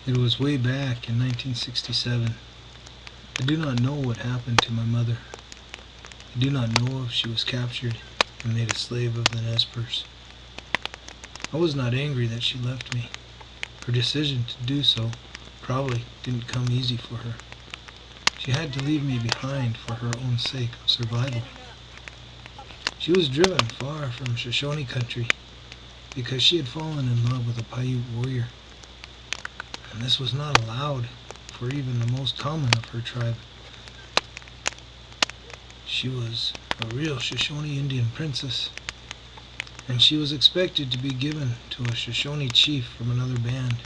It was way back in 1967. I do not know what happened to my mother. I do not know if she was captured and made a slave of the Nez I was not angry that she left me. Her decision to do so probably didn't come easy for her. She had to leave me behind for her own sake of survival. She was driven far from Shoshone country because she had fallen in love with a Paiute warrior. And this was not allowed for even the most common of her tribe. She was a real Shoshone Indian princess, and she was expected to be given to a Shoshone chief from another band.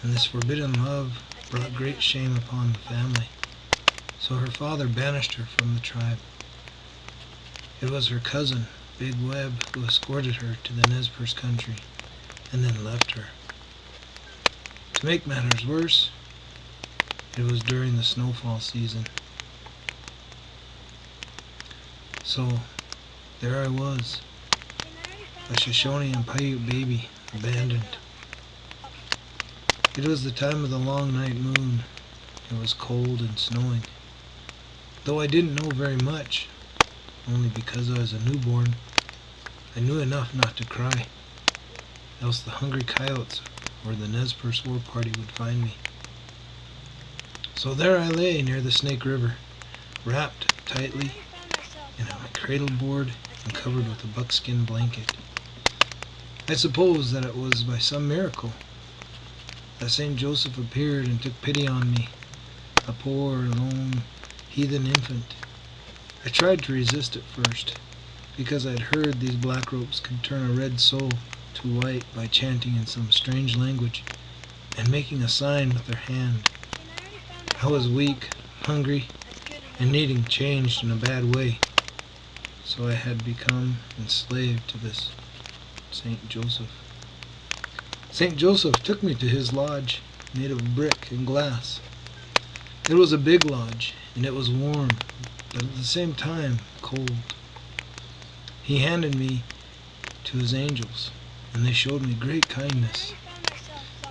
And this forbidden love brought great shame upon the family, so her father banished her from the tribe. It was her cousin, Big Webb, who escorted her to the Nez country and then left her. To make matters worse, it was during the snowfall season. So, there I was, a Shoshone and Paiute baby, abandoned. It was the time of the long night moon. It was cold and snowing. Though I didn't know very much, only because I was a newborn, I knew enough not to cry, else the hungry coyotes or the Nez war party would find me. So there I lay near the Snake River, wrapped tightly in a cradle board and covered with a buckskin blanket. I suppose that it was by some miracle that St. Joseph appeared and took pity on me, a poor, lone, heathen infant. I tried to resist at first, because I had heard these black ropes could turn a red soul to white by chanting in some strange language and making a sign with their hand. I was weak, hungry, and needing changed in a bad way, so I had become enslaved to this St. Joseph. St. Joseph took me to his lodge, made of brick and glass. It was a big lodge, and it was warm, but at the same time cold. He handed me to his angels, and they showed me great kindness.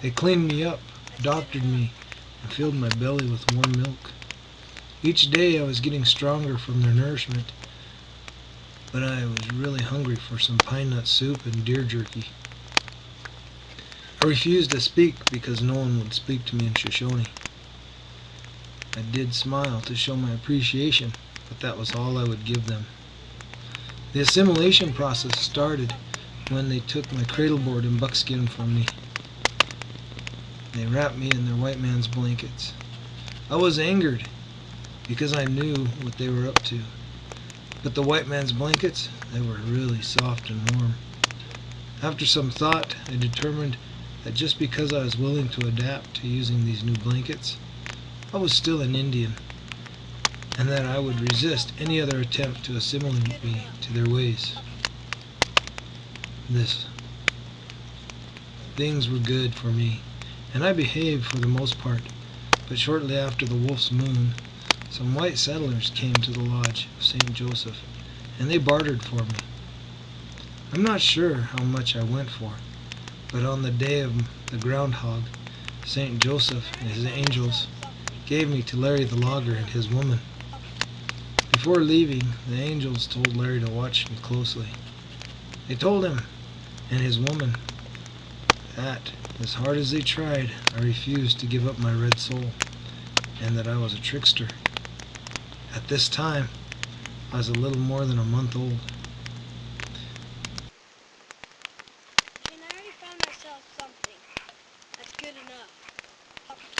They cleaned me up, doctored me, and filled my belly with warm milk. Each day I was getting stronger from their nourishment, but I was really hungry for some pine nut soup and deer jerky. I refused to speak because no one would speak to me in Shoshone. I did smile to show my appreciation, but that was all I would give them. The assimilation process started when they took my cradle board and buckskin from me. They wrapped me in their white man's blankets. I was angered because I knew what they were up to. But the white man's blankets, they were really soft and warm. After some thought, I determined that just because I was willing to adapt to using these new blankets, I was still an Indian, and that I would resist any other attempt to assimilate me to their ways. Things were good for me, and I behaved for the most part, but shortly after the Wolf's Moon, some white settlers came to the lodge of St. Joseph, and they bartered for me. I'm not sure how much I went for, but on the day of the groundhog, St. Joseph and his angels gave me to Larry the logger and his woman. Before leaving, the angels told Larry to watch me closely. They told him and his woman that, as hard as they tried, I refused to give up my red soul, and that I was a trickster. At this time, I was a little more than a month old. And I already found myself something that's good enough.